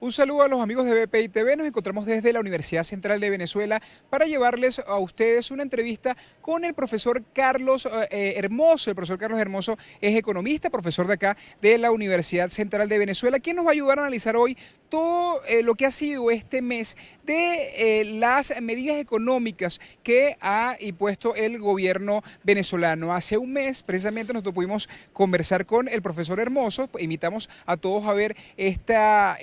Un saludo a los amigos de BPI TV. Nos encontramos desde la Universidad Central de Venezuela para llevarles a ustedes una entrevista con el profesor Carlos Hermoso. El profesor Carlos Hermoso es economista, profesor de acá de la Universidad Central de Venezuela, quien nos va a ayudar a analizar hoy todo lo que ha sido este mes de las medidas económicas que ha impuesto el gobierno venezolano. Hace un mes, precisamente, nosotros pudimos conversar con el profesor Hermoso. Invitamos a todos a ver esta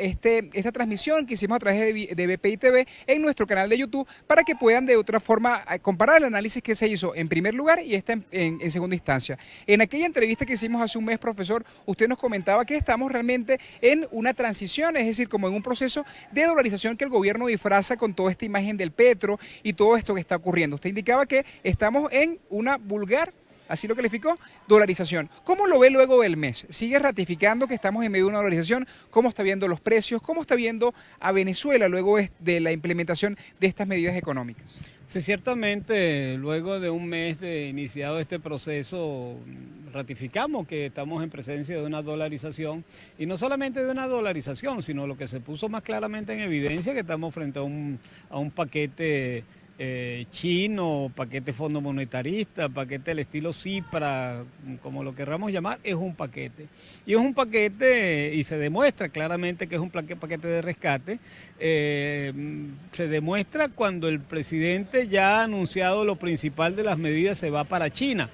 transmisión que hicimos a través de BPI TV en nuestro canal de YouTube para que puedan de otra forma comparar el análisis que se hizo en primer lugar y esta en segunda instancia. En aquella entrevista que hicimos hace un mes, profesor, usted nos comentaba que estamos realmente en una transición, es decir, como en un proceso de dolarización que el gobierno disfraza con toda esta imagen del petro y todo esto que está ocurriendo. Usted indicaba que estamos en una vulgar, así lo calificó, dolarización. ¿Cómo lo ve luego del mes? ¿Sigue ratificando que estamos en medio de una dolarización? ¿Cómo está viendo los precios? ¿Cómo está viendo a Venezuela luego de la implementación de estas medidas económicas? Sí, ciertamente, luego de un mes de iniciado este proceso, ratificamos que estamos en presencia de una dolarización, y no solamente de una dolarización, sino lo que se puso más claramente en evidencia, que estamos frente a un paquete chino, paquete fondo monetarista, paquete del estilo CIPRA, como lo querramos llamar, es un paquete. Y es un paquete, y se demuestra claramente que es un paquete de rescate. Se demuestra cuando el presidente ya ha anunciado lo principal de las medidas, se va para China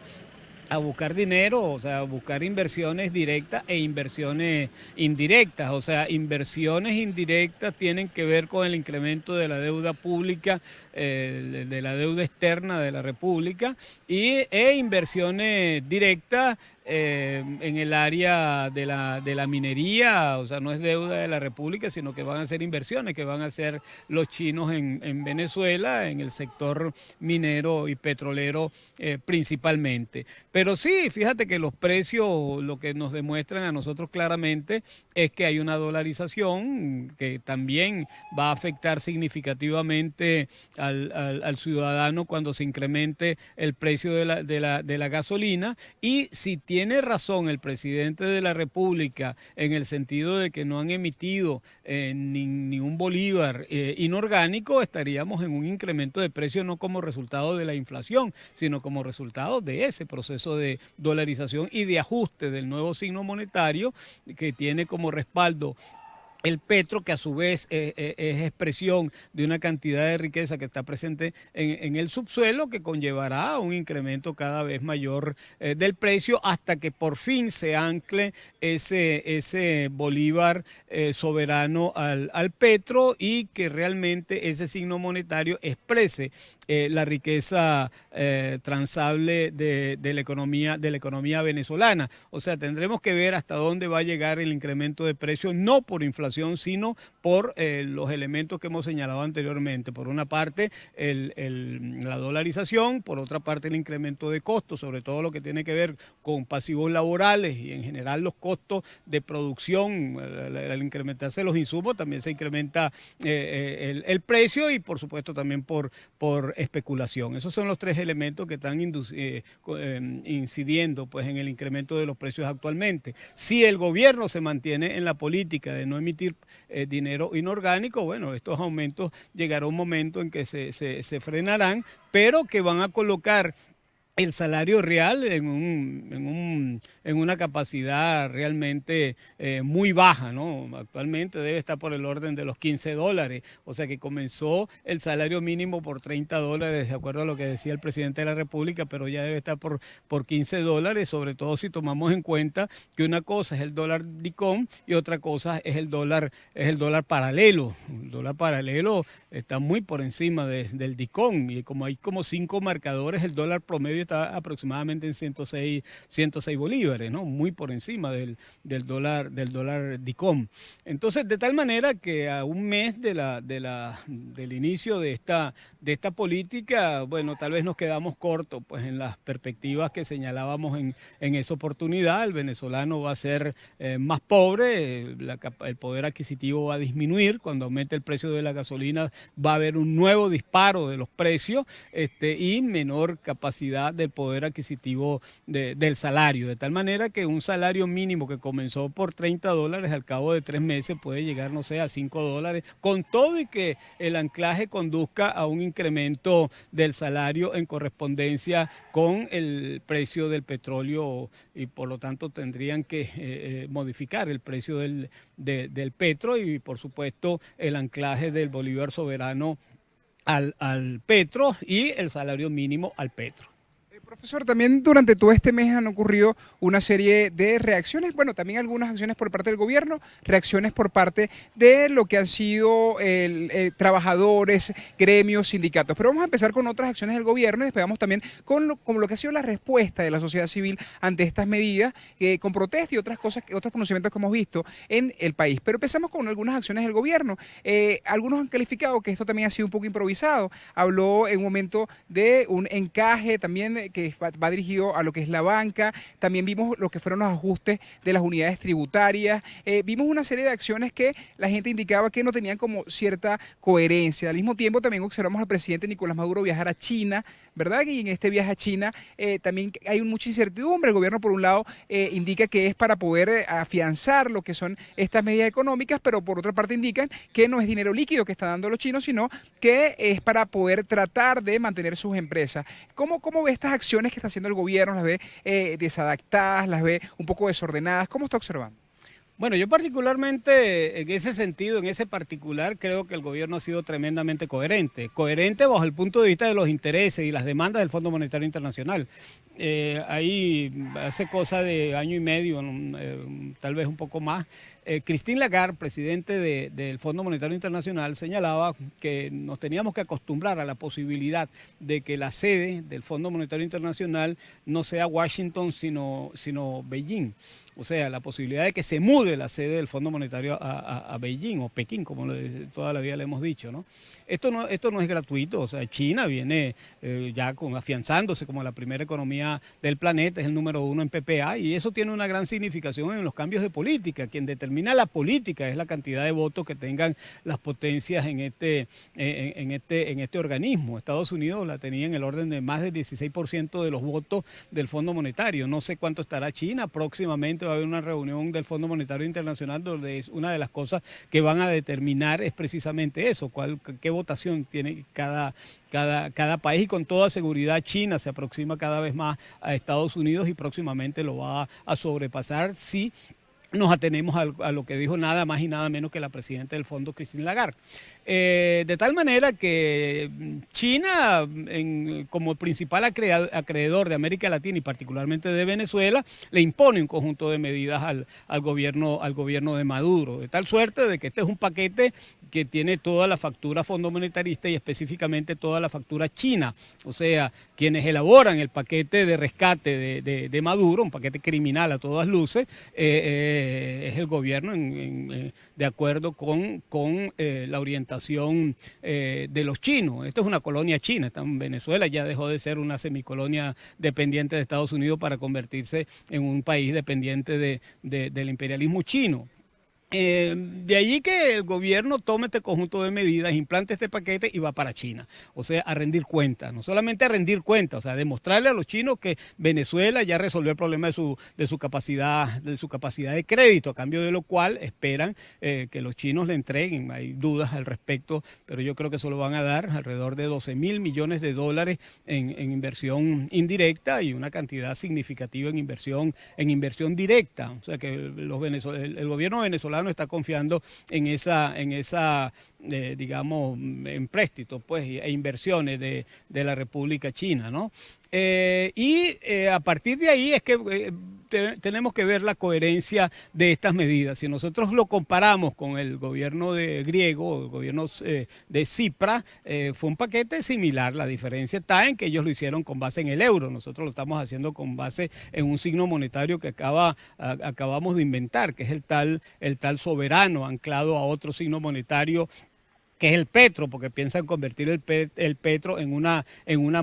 a buscar dinero, o sea, a buscar inversiones directas e inversiones indirectas. O sea, inversiones indirectas tienen que ver con el incremento de la deuda pública, de la deuda externa de la República, e inversiones directas en el área de la minería. O sea, no es deuda de la República, sino que van a ser inversiones que van a hacer los chinos en Venezuela, en el sector minero y petrolero principalmente. Pero sí, fíjate que los precios, lo que nos demuestran a nosotros claramente es que hay una dolarización que también va a afectar significativamente al ciudadano cuando se incremente el precio de la gasolina. Y si tiene razón el presidente de la República en el sentido de que no han emitido ni un bolívar inorgánico, estaríamos en un incremento de precios no como resultado de la inflación, sino como resultado de ese proceso de dolarización y de ajuste del nuevo signo monetario que tiene como respaldo el petro, que a su vez es expresión de una cantidad de riqueza que está presente en el subsuelo, que conllevará un incremento cada vez mayor del precio, hasta que por fin se ancle ese bolívar soberano al petro, y que realmente ese signo monetario exprese la riqueza transable de la economía venezolana. O sea, tendremos que ver hasta dónde va a llegar el incremento de precios, no por inflación, sino por los elementos que hemos señalado anteriormente. Por una parte, la dolarización; por otra parte, el incremento de costos, sobre todo lo que tiene que ver con pasivos laborales y en general los costos de producción. Al incrementarse los insumos, también se incrementa el precio, y por supuesto también por especulación. Esos son los tres elementos que están incidiendo pues en el incremento de los precios actualmente. Si el gobierno se mantiene en la política de no emitir dinero inorgánico, bueno, estos aumentos llegará un momento en que se frenarán, pero que van a colocar el salario real en una capacidad realmente muy baja, ¿no? Actualmente debe estar por el orden de los $15, o sea que comenzó el salario mínimo por $30, de acuerdo a lo que decía el presidente de la República, pero ya debe estar por $15, sobre todo si tomamos en cuenta que una cosa es el dólar DICOM y otra cosa es el dólar paralelo. El dólar paralelo está muy por encima del DICOM, y como hay como 5 marcadores, el dólar promedio está aproximadamente en 106 bolívares, ¿no? Muy por encima del dólar DICOM. Entonces, de tal manera que a un mes del inicio de esta política, bueno, tal vez nos quedamos cortos pues en las perspectivas que señalábamos en esa oportunidad. El venezolano va a ser más pobre, el poder adquisitivo va a disminuir. Cuando aumente el precio de la gasolina, va a haber un nuevo disparo de los precios y menor capacidad capacidad del poder adquisitivo del salario, de tal manera que un salario mínimo que comenzó por $30 al cabo de 3 meses puede llegar, no sé, a $5, con todo y que el anclaje conduzca a un incremento del salario en correspondencia con el precio del petróleo y por lo tanto tendrían que modificar el precio del petro y por supuesto el anclaje del bolívar soberano al petro y el salario mínimo al petro. Profesor, también durante todo este mes han ocurrido una serie de reacciones, bueno, también algunas acciones por parte del gobierno, reacciones por parte de lo que han sido trabajadores, gremios, sindicatos. Pero vamos a empezar con otras acciones del gobierno y después vamos también con lo que ha sido la respuesta de la sociedad civil ante estas medidas, con protesta y otras cosas, otros conocimientos que hemos visto en el país. Pero empezamos con algunas acciones del gobierno. Algunos han calificado que esto también ha sido un poco improvisado. Habló en un momento de un encaje también que va dirigido a lo que es la banca, también vimos lo que fueron los ajustes de las unidades tributarias, vimos una serie de acciones que la gente indicaba que no tenían como cierta coherencia. Al mismo tiempo también observamos al presidente Nicolás Maduro viajar a China, ¿verdad? Y en este viaje a China también hay mucha incertidumbre. El gobierno por un lado indica que es para poder afianzar lo que son estas medidas económicas, pero por otra parte indican que no es dinero líquido que están dando los chinos, sino que es para poder tratar de mantener sus empresas. ¿Cómo ve estas acciones que está haciendo el gobierno? ¿Las ve desadaptadas? ¿Las ve un poco desordenadas? ¿Cómo está observando? Bueno, yo particularmente en ese sentido, en ese particular, creo que el gobierno ha sido tremendamente coherente. Coherente bajo el punto de vista de los intereses y las demandas del Fondo Monetario Internacional. Ahí hace cosa de año y medio, tal vez un poco más, Christine Lagarde, presidente del Fondo Monetario Internacional, señalaba que nos teníamos que acostumbrar a la posibilidad de que la sede del Fondo Monetario Internacional no sea Washington, sino Beijing. O sea, la posibilidad de que se mude la sede del Fondo Monetario a Beijing o Pekín, como toda la vida le hemos dicho, ¿no? Esto no es gratuito. O sea, China viene ya afianzándose como la primera economía del planeta, es el número 1 en PPA, y eso tiene una gran significación en los cambios de política. Quien determina la política es la cantidad de votos que tengan las potencias en este organismo. Estados Unidos la tenía en el orden de más del 16% de los votos del Fondo Monetario. No sé cuánto estará China. Próximamente va a haber una reunión del Fondo Monetario Internacional donde es una de las cosas que van a determinar es precisamente eso, qué votación tiene cada país, y con toda seguridad China se aproxima cada vez más a Estados Unidos y próximamente lo va a sobrepasar si nos atenemos a lo que dijo nada más y nada menos que la presidenta del fondo, Christine Lagarde. De tal manera que China, como principal acreedor de América Latina y particularmente de Venezuela, le impone un conjunto de medidas al gobierno de Maduro, de tal suerte de que este es un paquete que tiene toda la factura fondo monetarista y específicamente toda la factura china. O sea, quienes elaboran el paquete de rescate de Maduro, un paquete criminal a todas luces, es el gobierno de acuerdo con la orientación de los chinos. Esto es una colonia china, está en Venezuela, ya dejó de ser una semicolonia dependiente de Estados Unidos para convertirse en un país dependiente del imperialismo chino. De allí que el gobierno tome este conjunto de medidas, implante este paquete y va para China. O sea, a rendir cuentas. No solamente a rendir cuentas, o sea, demostrarle a los chinos que Venezuela ya resolvió el problema de su capacidad de crédito, a cambio de lo cual esperan que los chinos le entreguen. Hay dudas al respecto, pero yo creo que eso lo van a dar alrededor de $12.000 millones en inversión indirecta y una cantidad significativa en inversión directa. O sea que el gobierno venezolano está confiando en esa digamos, empréstitos pues, e inversiones de la República China, ¿no? A partir de ahí es que tenemos que ver la coherencia de estas medidas. Si nosotros lo comparamos con el gobierno griego, el gobierno de Cipras, fue un paquete similar. La diferencia está en que ellos lo hicieron con base en el euro. Nosotros lo estamos haciendo con base en un signo monetario que acabamos de inventar, que es el tal soberano anclado a otro signo monetario, que es el petro, porque piensan convertir el petro en una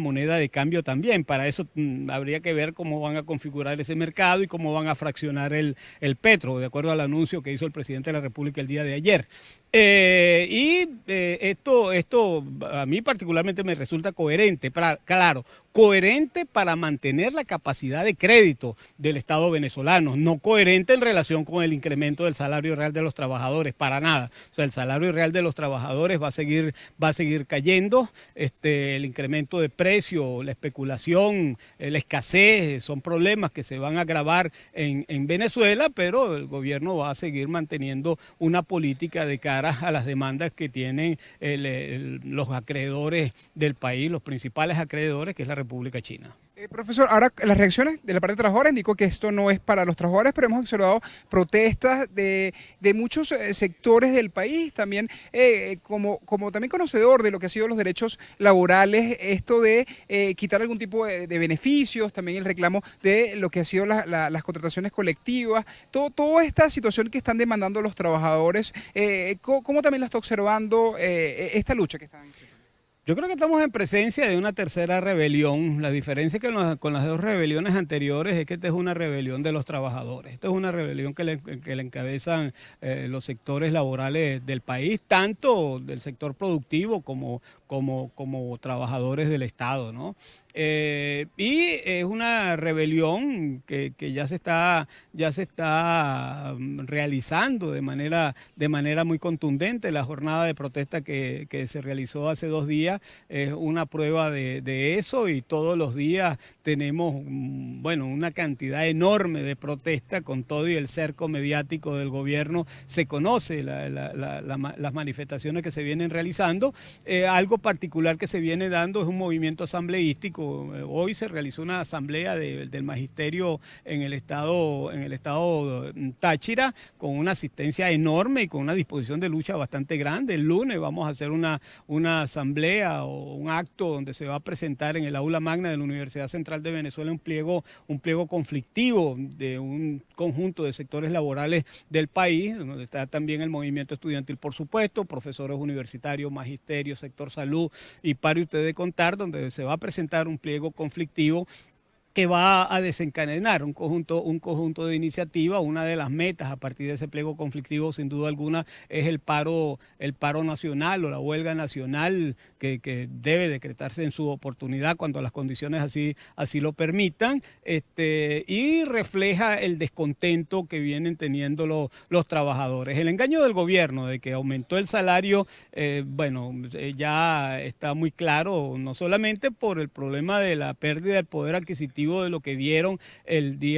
moneda de cambio también. Para eso habría que ver cómo van a configurar ese mercado y cómo van a fraccionar el petro, de acuerdo al anuncio que hizo el presidente de la República el día de ayer. Esto a mí particularmente me resulta coherente. Claro, coherente para mantener la capacidad de crédito del Estado venezolano, no coherente en relación con el incremento del salario real de los trabajadores, para nada. O sea, el salario real de los trabajadores va a seguir cayendo, el incremento de precio, la especulación, la escasez, son problemas que se van a agravar en Venezuela, pero el gobierno va a seguir manteniendo una política de cara a las demandas que tienen los acreedores del país, los principales acreedores, que es la República China. Profesor, ahora las reacciones de la parte de trabajadores indicó que esto no es para los trabajadores, pero hemos observado protestas de muchos sectores del país, también como también conocedor de lo que han sido los derechos laborales, esto de quitar algún tipo de beneficios, también el reclamo de lo que han sido las contrataciones colectivas, toda esta situación que están demandando los trabajadores, ¿cómo también la está observando esta lucha que están? Yo creo que estamos en presencia de una tercera rebelión. La diferencia con las dos rebeliones anteriores es que esta es una rebelión de los trabajadores. Esta es una rebelión que le encabezan los sectores laborales del país, tanto del sector productivo como trabajadores del Estado, ¿no? Y es una rebelión que ya se está realizando de manera muy contundente. La jornada de protesta que se realizó hace 2 días es una prueba de eso, y todos los días tenemos una cantidad enorme de protesta con todo y el cerco mediático del gobierno. Se conoce las manifestaciones que se vienen realizando. Algo particular que se viene dando es un movimiento asambleístico. Hoy se realizó una asamblea del magisterio en el estado Táchira, con una asistencia enorme y con una disposición de lucha bastante grande. El lunes vamos a hacer una asamblea o un acto donde se va a presentar en el aula magna de la Universidad Central de Venezuela un pliego conflictivo de un conjunto de sectores laborales del país, donde está también el movimiento estudiantil, por supuesto, profesores universitarios, magisterio, sector salud, y pare usted de contar, donde se va a presentar un pliego conflictivo que va a desencadenar un conjunto de iniciativas. Una de las metas a partir de ese pliego conflictivo, sin duda alguna, es el paro nacional o la huelga nacional que debe decretarse en su oportunidad cuando las condiciones así lo permitan, y refleja el descontento que vienen teniendo los trabajadores. El engaño del gobierno de que aumentó el salario, ya está muy claro, no solamente por el problema de la pérdida del poder adquisitivo de lo que dieron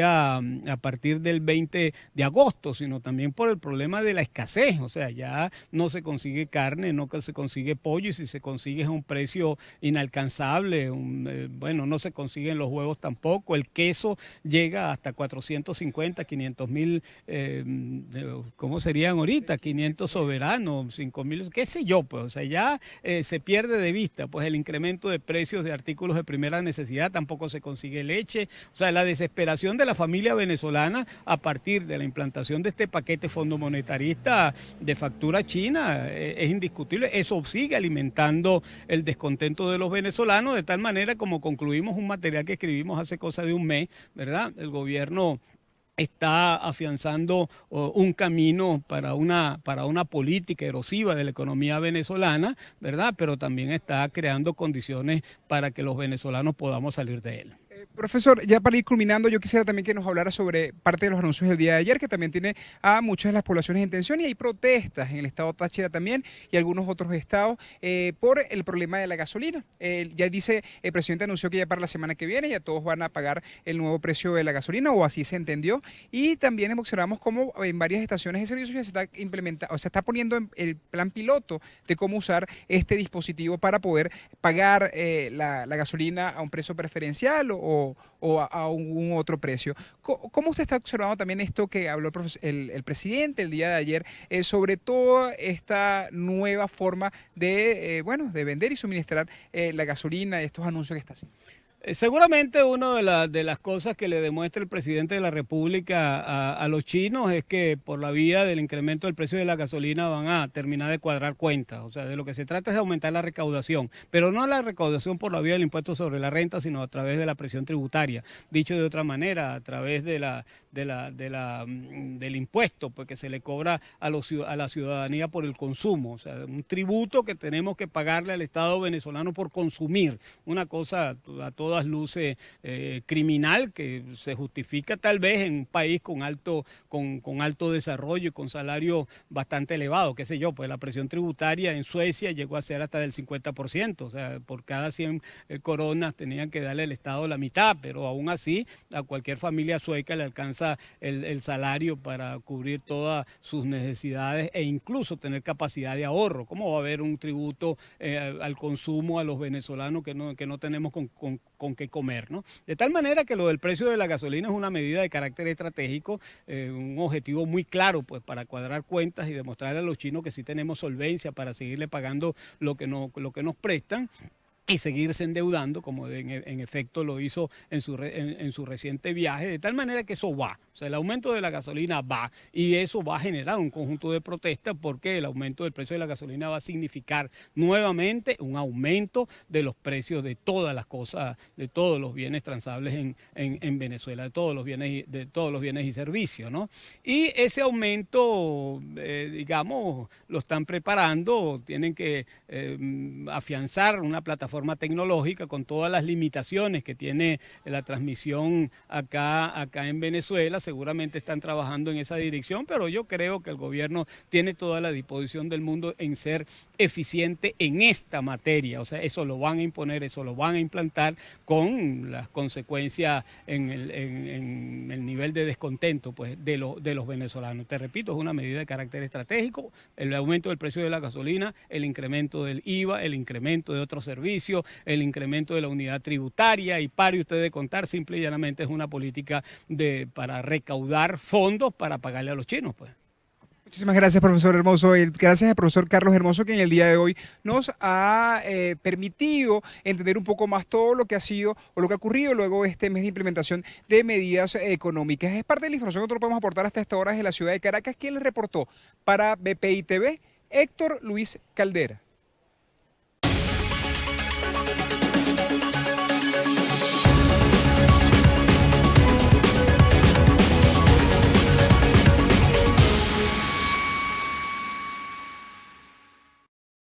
a partir del 20 de agosto, sino también por el problema de la escasez. O sea, ya no se consigue carne, no se consigue pollo, y si se consigue es a un precio inalcanzable. No se consiguen los huevos tampoco. El queso llega hasta 450, 500 mil, ¿cómo serían ahorita? 500 soberanos, 5 mil, qué sé yo, pues. O sea, ya se pierde de vista pues el incremento de precios de artículos de primera necesidad. Tampoco se consigue leche. O sea, la desesperación de la familia venezolana a partir de la implantación de este paquete fondo monetarista de factura china es indiscutible. Eso sigue alimentando el descontento de los venezolanos, de tal manera, como concluimos un material que escribimos hace cosa de un mes, ¿verdad? El gobierno está afianzando un camino para una política erosiva de la economía venezolana, ¿verdad? Pero también está creando condiciones para que los venezolanos podamos salir de él. Profesor, ya para ir culminando, yo quisiera también que nos hablara sobre parte de los anuncios del día de ayer, que también tiene a muchas de las poblaciones en tensión, y hay protestas en el estado Táchira también y algunos otros estados por el problema de la gasolina. Ya dice, el presidente anunció que ya para la semana que viene ya todos van a pagar el nuevo precio de la gasolina, o así se entendió, y también observamos cómo en varias estaciones de servicio ya se está implementando, o se está poniendo en el plan piloto de cómo usar este dispositivo para poder pagar la gasolina a un precio preferencial o a un otro precio. ¿Cómo usted está observando también esto que habló el presidente el día de ayer sobre toda esta nueva forma de vender y suministrar la gasolina, estos anuncios que está haciendo? Seguramente una de las cosas que le demuestra el presidente de la República a los chinos es que por la vía del incremento del precio de la gasolina van a terminar de cuadrar cuentas. O sea, de lo que se trata es de aumentar la recaudación, pero no la recaudación por la vía del impuesto sobre la renta, sino a través de la presión tributaria. Dicho de otra manera, a través del impuesto pues, que se le cobra a la ciudadanía por el consumo. O sea, un tributo que tenemos que pagarle al Estado venezolano por consumir. Una cosa a todos todas luces criminal, que se justifica tal vez en un país con alto desarrollo y con salarios bastante elevados, qué sé yo, pues la presión tributaria en Suecia llegó a ser hasta del 50%, o sea, por cada 100 coronas tenían que darle el Estado la mitad, pero aún así a cualquier familia sueca le alcanza el salario para cubrir todas sus necesidades e incluso tener capacidad de ahorro. ¿Cómo va a haber un tributo al consumo a los venezolanos que no tenemos con qué comer, ¿no? De tal manera que lo del precio de la gasolina es una medida de carácter estratégico, un objetivo muy claro, pues, para cuadrar cuentas y demostrarle a los chinos que sí tenemos solvencia para seguirle pagando lo que nos prestan y seguirse endeudando, como en efecto lo hizo en su reciente viaje, de tal manera que eso va. O sea, el aumento de la gasolina va y eso va a generar un conjunto de protestas porque el aumento del precio de la gasolina va a significar nuevamente un aumento de los precios de todas las cosas, de todos los bienes transables en Venezuela, de todos los bienes y servicios, ¿no? Y ese aumento, digamos, lo están preparando, tienen que afianzar una plataforma tecnológica con todas las limitaciones que tiene la transmisión acá en Venezuela. Seguramente están trabajando en esa dirección, pero yo creo que el gobierno tiene toda la disposición del mundo en ser eficiente en esta materia. O sea, eso lo van a imponer, eso lo van a implantar con las consecuencias en el nivel de descontento, pues, de los venezolanos. Te repito, es una medida de carácter estratégico, el aumento del precio de la gasolina, el incremento del IVA, el incremento de otros servicios, el incremento de la unidad tributaria, y pare usted de contar, simple y llanamente es una política para recaudar fondos para pagarle a los chinos, pues. Muchísimas gracias, profesor Hermoso. Gracias al profesor Carlos Hermoso, que en el día de hoy nos ha permitido entender un poco más todo lo que ha sido o lo que ha ocurrido luego de este mes de implementación de medidas económicas. Es parte de la información que nosotros podemos aportar hasta esta hora desde la ciudad de Caracas. ¿Quién les reportó para BPI TV? Héctor Luis Caldera.